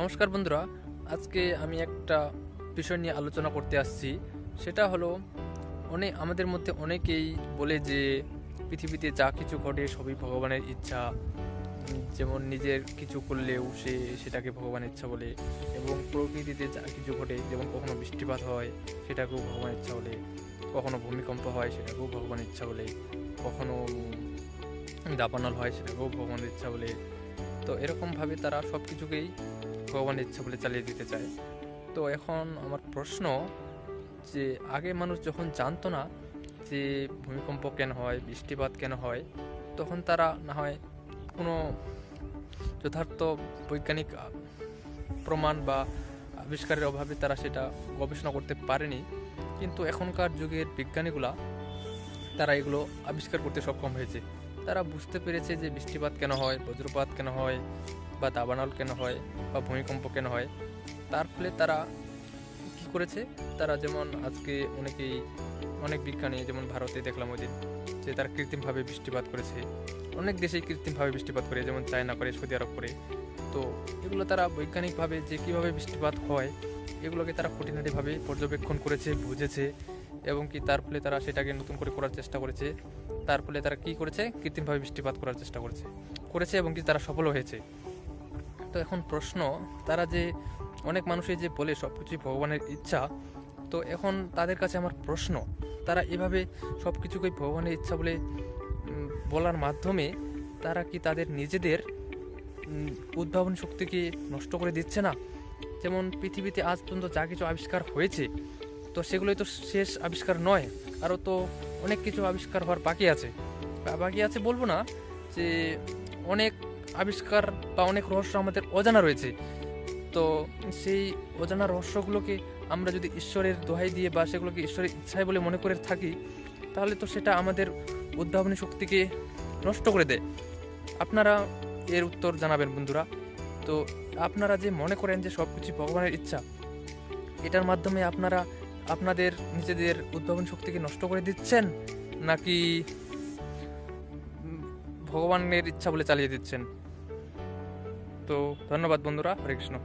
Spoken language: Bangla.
নমস্কার বন্ধুরা, আজকে আমি একটা বিষয় নিয়ে আলোচনা করতে আসছি। সেটা হলো আমাদের মধ্যে অনেকেই বলে যে পৃথিবীতে যা কিছু ঘটে সবই ভগবানের ইচ্ছা। যেমন নিজের কিছু করলেও সেটাকে ভগবানের ইচ্ছা বলে, এবং প্রকৃতিতে যা কিছু ঘটে, যেমন কখনো বৃষ্টিপাত হয় সেটাকেও ভগবানের ইচ্ছা বলে, কখনো ভূমিকম্প হয় সেটাকেও ভগবানের ইচ্ছা বলে, কখনো দাবানল হয় সেটাকেও ভগবানের ইচ্ছা বলে। তো এরকমভাবে তারা সব কিছুকেই ভগবানের ইচ্ছা বলে চালিয়ে দিতে চায়। তো এখন আমার প্রশ্ন, যে আগে মানুষ যখন জানতো না যে ভূমিকম্প কেন হয়, বৃষ্টিপাত কেন হয়, তখন তারা না হয় কোনো যথার্থ বৈজ্ঞানিক প্রমাণ বা আবিষ্কারের অভাবে তারা সেটা গবেষণা করতে পারেনি। কিন্তু এখনকার যুগের বিজ্ঞানীগুলা তারা এগুলো আবিষ্কার করতে সক্ষম হয়েছে। তারা বুঝতে পেরেছে যে বৃষ্টিপাত কেন হয়, বজ্রপাত কেন হয়, বা দাবানল কেন হয়, বা ভূমিকম্প কেন হয়। তার ফলে তারা কী করেছে, তারা যেমন আজকে অনেক বিজ্ঞানী, যেমন ভারতে দেখলাম ওই দিন যে তারা কৃত্রিমভাবে বৃষ্টিপাত করেছে। অনেক দেশেই কৃত্রিমভাবে বৃষ্টিপাত করে, যেমন চায়না করে, সৌদি আরব করে। তো এগুলো তারা বৈজ্ঞানিকভাবে যে কীভাবে বৃষ্টিপাত হয় এগুলোকে তারা খুঁটিনাটিভাবে পর্যবেক্ষণ করেছে, বুঝেছে, এবং কি তার ফলে তারা সেটাকে নতুন করে করার চেষ্টা করেছে। তার ফলে তারা কী করেছে, কৃত্রিমভাবে বৃষ্টিপাত করার চেষ্টা করেছে এবং কি তারা সফলও হয়েছে। তো এখন প্রশ্ন, তারা যে অনেক মানুষই যে বলে সব কিছুই ভগবানের ইচ্ছা, তো এখন তাদের কাছে আমার প্রশ্ন, তারা এভাবে সব কিছুকেই ভগবানের ইচ্ছা বলে বলার মাধ্যমে তারা কি তাদের নিজেদের উদ্ভাবন শক্তিকে নষ্ট করে দিচ্ছে না? যেমন পৃথিবীতে আজ পর্যন্ত যা কিছু আবিষ্কার হয়েছে, তো সেগুলোই তো শেষ আবিষ্কার নয়। আরও তো অনেক কিছু আবিষ্কার হওয়ার বাকি আছে বলবো না, যে অনেক আবিষ্কার বা অনেক রহস্য আমাদের অজানা রয়েছে। তো সেই অজানা রহস্যগুলোকে আমরা যদি ঈশ্বরের দোহাই দিয়ে বা সেগুলোকে ঈশ্বরের ইচ্ছায় বলে মনে করে থাকি, তাহলে তো সেটা আমাদের উদ্ভাবনী শক্তিকে নষ্ট করে দেয়। আপনারা এর উত্তর জানাবেন বন্ধুরা। তো আপনারা যে মনে করেন যে সব কিছু ভগবানের ইচ্ছা, এটার মাধ্যমে আপনারা আপনাদের নিজেদের উদ্ভাবন শক্তিকে নষ্ট করে দিচ্ছেন, নাকি ভগবানের ইচ্ছা বলে চালিয়ে দিচ্ছেন? তো ধন্যবাদ বন্ধুরা, হরে কৃষ্ণ।